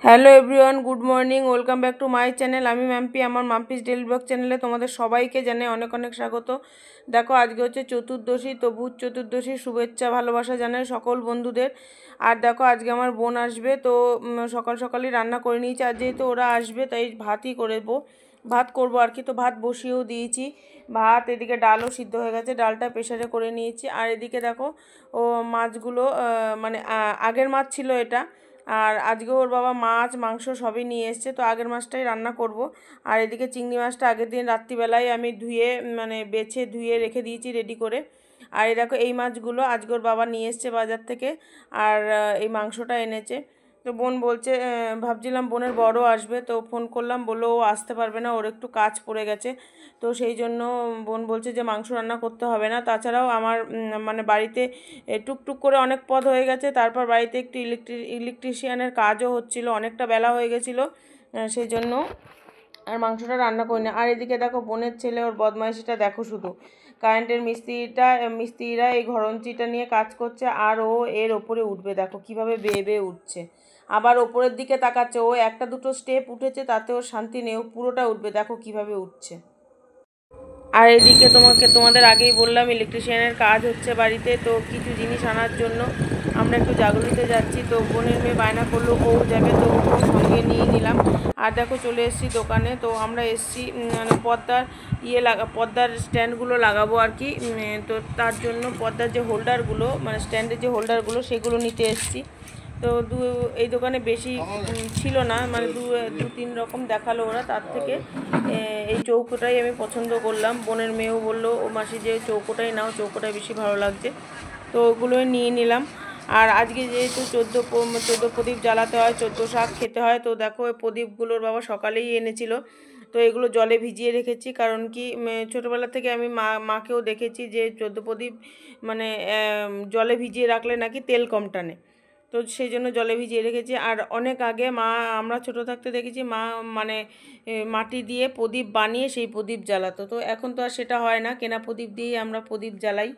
Hello everyone, good morning, welcome back to my channel. আমি ম্যাম্পি, আমার Mampi's daily blog চ্যানেলে তোমাদের সবাইকে জানাই অনেক অনেক স্বাগত। দেখো আজকে হচ্ছে চতুর্দশী, তো ভূত চতুর্দশীর শুভেচ্ছা ভালোবাসা জানাই সকল বন্ধুদের। আর দেখো আজকে আমার বোন আসবে, তো সকাল সকালই রান্না করে নিয়েছি। আর যেহেতু ওরা আসবে তাই ভাত করবো আর কি। তো ভাত বসিয়েও দিয়েছি, ভাত এদিকে ডালও সিদ্ধ হয়ে গেছে, ডালটা প্রেশারে করে নিয়েছি। আর এদিকে দেখো ও মাছগুলো মানে আগের মাছ ছিল এটা, আর আজকে ওর বাবা মাছ মাংস সবই নিয়ে এসছে, তো আগের মাছটাই রান্না করব। আর এদিকে চিংড়ি মাছটা আগের দিন রাত্রিবেলায় আমি বেছে ধুয়ে রেখে দিয়েছি রেডি করে। আর এই দেখো এই মাছগুলো আজকে ওর বাবা নিয়ে এসছে বাজার থেকে, আর এই মাংসটা এনেছে। তো বোন বলছে, ভাবছিলাম বোনের বড় আসবে, তো ফোন করলাম, বললো ও আসতে পারবে না, ওর একটু কাজ পড়ে গেছে। তো সেই জন্য বোন বলছে যে মাংস রান্না করতে হবে না। তাছাড়াও আমার মানে বাড়িতে টুকটুক করে অনেক পদ হয়ে গেছে, তারপর বাড়িতে একটু ইলেকট্রিশিয়ানের কাজও হচ্ছিল, অনেকটা বেলা হয়ে গেছিলো, সেই জন্য আর মাংসটা রান্না করি না। আর এদিকে দেখো বোনের ছেলে, ওর বদমাইশিটা দেখো শুধু। কারেন্টের মিস্ত্রিরা এই ঘরঞ্চিটা নিয়ে কাজ করছে, আর ও এর ওপরে উঠবে, দেখো কিভাবে বেয়ে বেয়ে উঠছে। আবার ওপরের দিকে তাকাচ্ছে, ও একটা দুটো স্টেপ উঠেছে তাতে ওর শান্তি নেই, ও পুরোটা উঠবে, দেখো কিভাবে উঠছে। আর এদিকে তোমাদের আগেই বললাম ইলেকট্রিশিয়ানের কাজ হচ্ছে বাড়িতে, তো কিছু জিনিস আনার জন্য আমরা একটু জাগরুলিতে যাচ্ছি। তো বোনের মেয়ে বায়না করলো ও যাবে, তো ওকেও সঙ্গে নিয়ে নিলাম। আর দেখো চলে এসেছি দোকানে, তো আমরা এসেছি মানে পর্দার স্ট্যান্ডগুলো লাগাবো আর কি। তো তার জন্য পর্দার যে হোল্ডারগুলো, মানে স্ট্যান্ডের যে হোল্ডারগুলো সেগুলো নিতে এসেছি। তো এই দোকানে বেশি ছিল না, মানে দু তিন রকম দেখালো ওরা, তার থেকে এই চৌকোটাই আমি পছন্দ করলাম। বোনের মেয়েও বললো, ও মাসি যে চৌকোটাই নাও, চৌকোটাই বেশি ভালো লাগছে, তো ওগুলোই নিয়ে নিলাম। আর আজকে যেহেতু চোদ্দো প্রদীপ জ্বালাতে হয়, 14 শাক খেতে হয়, তো দেখো ওই প্রদীপগুলোর বাবা সকালেই এনেছিল। তো এগুলো জলে ভিজিয়ে রেখেছি, কারণ কি ছোটোবেলা থেকে আমি মাকেও দেখেছি যে 14 প্রদীপ মানে জলে ভিজিয়ে রাখলে নাকি তেল কম টানে, তো সেই জন্য জলে ভিজিয়ে রেখেছি। আর অনেক আগে আমরা ছোট থাকতে দেখেছি মা মানে মাটি দিয়ে প্রদীপ বানিয়ে সেই প্রদীপ জ্বালাতো, তো এখন তো আর সেটা হয় না, কেনা প্রদীপ দিয়েই আমরা প্রদীপ জ্বালাই।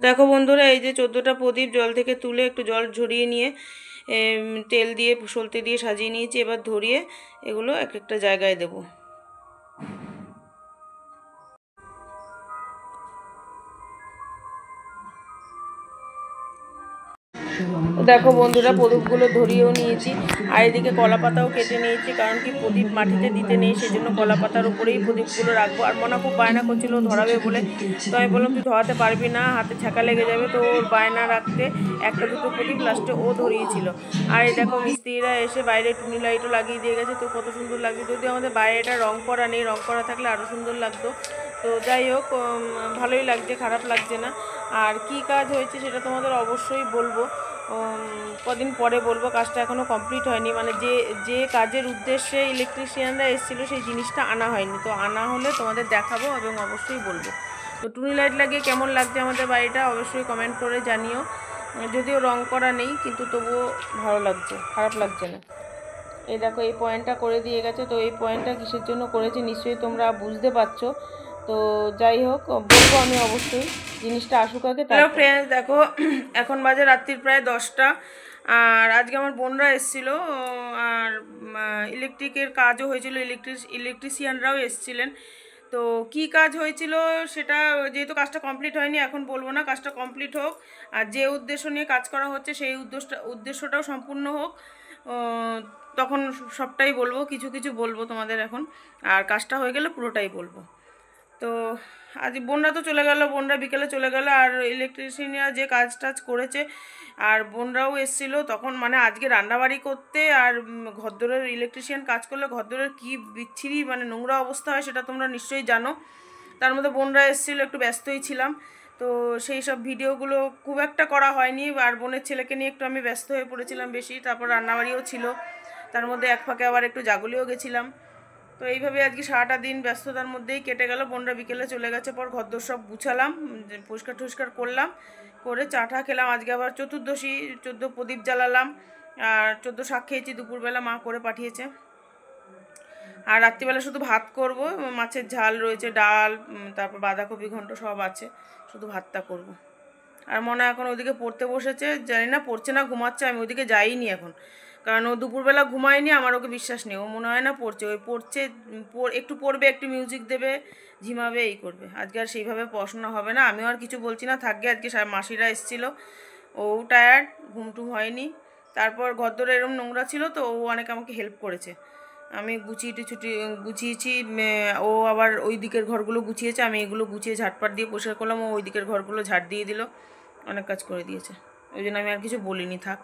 দেখো বন্ধুরা, এই যে 14টা প্রদীপ জল থেকে তুলে একটু জল ঝরিয়ে নিয়ে তেল দিয়ে সলতে দিয়ে সাজিয়ে নিয়েছি। এবার ধরিয়ে এগুলো এক একটা জায়গায় দেবো। দেখো বন্ধুরা, প্রদীপগুলো ধরিয়েও নিয়েছি, আর এদিকে কলা পাতাও কেটে নিয়েছি, কারণ কি প্রদীপ মাটিতে দিতে নেই, সেজন্য কলা পাতার উপরেই প্রদীপগুলো রাখবো। আর মনা খুব বায়না করছিল ধরাবে বলে, তো আমি বললাম তুই ধরাতে পারবি না, হাতে ছ্যাঁকা লেগে যাবে, তো ওর বায়না রাখতে একটা দুটো প্রদীপ লাস্টে ও ধরিয়েছিল। আর এই দেখো মিস্ত্রিরা এসে বাইরে টুনি লাইটও লাগিয়ে দিয়ে গেছে, তো কত সুন্দর লাগছে। যদি আমাদের বাইরেটা রং করা নেই, রং করা থাকলে আরও সুন্দর লাগতো। তো যাই হোক, ভালোই লাগছে, খারাপ লাগছে না। আর কি কাজ হয়েছে সেটা তোমাদের অবশ্যই বলবো, কদিন পরে বলবো। কাজটা এখনও কমপ্লিট হয়নি, মানে যে যে কাজের উদ্দেশ্যে ইলেকট্রিশিয়ানরা এসেছিলো সেই জিনিসটা আনা হয়নি, তো আনা হলে তোমাদের দেখাবো এবং অবশ্যই বলবো। তো টুনি লাইট লাগিয়ে কেমন লাগছে আমাদের বাড়িটা অবশ্যই কমেন্ট করে জানিও। যদিও রং করা নেই, কিন্তু তবুও ভালো লাগছে, খারাপ লাগছে না। এই দেখো এই পয়েন্টটা করে দিয়ে গেছে, তো এই পয়েন্টটা কিসের জন্য করেছে নিশ্চয়ই তোমরা বুঝতে পারছো। তো যাই হোক, বলবো আমি অবশ্যই, জিনিসটা আসুক আগে। হ্যালো ফ্রেন্ডস, দেখো এখন বাজে রাত্রির প্রায় 10টা, আর আজকে আমার বোনরা এসেছিলো, আর ইলেকট্রিকের কাজও হয়েছিল, ইলেকট্রিশিয়ানরাও এসেছিলেন। তো কি কাজ হয়েছিল সেটা, যেহেতু কাজটা কমপ্লিট হয়নি এখন বলবো না, কাজটা কমপ্লিট হোক, আর যে উদ্দেশ্য নিয়ে কাজ করা হচ্ছে সেই উদ্দেশ্যটাও সম্পূর্ণ হোক, তখন সবটাই বলবো, কিছু কিছু বলবো তোমাদের এখন, আর কাজটা হয়ে গেলে পুরোটাই বলবো। তো আজ বোনরা তো চলে গেল, বোনরা বিকেলে চলে গেল, আর ইলেকট্রিশিয়ানরা যে কাজ টাজ করেছে, আর বোনরাও এসেছিলো তখন, মানে আজকে রান্নাবাড়ি করতে আর ঘরদোরের ইলেকট্রিশিয়ান কাজ করলে ঘরদোরের কী বিচ্ছিরি মানে নোংরা অবস্থা হয় সেটা তোমরা নিশ্চয়ই জানো। তার মধ্যে বোনরা এসেছিলো, একটু ব্যস্তই ছিলাম, তো সেই সব ভিডিওগুলো খুব একটা করা হয়নি। আর বোনের ছেলেকে নিয়ে একটু আমি ব্যস্ত হয়ে পড়েছিলাম বেশি, তারপর রান্নাবাড়িও ছিল, তার মধ্যে এক ফাঁকে আবার একটু জাগুলিও গেছিলাম। তো এইভাবে আজকে সারাটা দিন ব্যস্ততার মধ্যেই কেটে গেল। বোনরা বিকেলে চলে গেছে পর ঘরদোর সব গুছালাম, পরিষ্কার টরিষ্কার করলাম, করে চা টা খেলাম। আজকে আবার চতুর্দশী, 14 প্রদীপ জ্বালালাম, আর 14 শাক খেয়েছি দুপুরবেলা, মা করে পাঠিয়েছে। আর রাত্রিবেলা শুধু ভাত করব, মাছের ঝাল রয়েছে, ডাল, তারপর বাঁধাকপি ঘন্ট সব আছে, শুধু ভাতটা করব। আর মনে এখন ওইদিকে পড়তে বসেছে, জানি না পড়ছে না ঘুমাচ্ছে, আমি ওইদিকে যাইনি এখন, কারণ ও দুপুরবেলা ঘুমায়নি, আমার ওকে বিশ্বাস নেই, ও মনে হয় না পড়ছে, ওই পড়ছে একটু পড়বে, একটু মিউজিক দেবে, ঝিমাবে, এই করবে। আজকে আর সেইভাবে পড়াশোনা হবে না, আমিও আর কিছু বলছি না, থাকবে, আজকে মাসিরা এসেছিলো, ও টায়ার্ড, ঘুমটুম হয়নি। তারপর ঘরদোর এরম নোংরা ছিল তো ও অনেক আমাকে হেল্প করেছে, আমি গুছিয়েছি, ও আবার ওই দিকের ঘরগুলো গুছিয়েছে, আমি এগুলো গুছিয়ে ঝাটপাট দিয়ে পরিষ্কার করলাম, ও ওই দিকের ঘরগুলো ঝাড় দিয়ে দিল, অনেক কাজ করে দিয়েছে, ওই জন্য আমি আর কিছু বলিনি, থাক।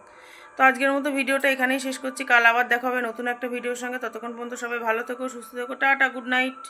তো আজকের মতো ভিডিওটা এখানেই শেষ করছি, কাল আবার দেখা হবে নতুন একটা ভিডিওর সঙ্গে, ততক্ষণ পর্যন্ত সবাই ভালো থেকো, সুস্থ থেকো, টাটা, গুড নাইট।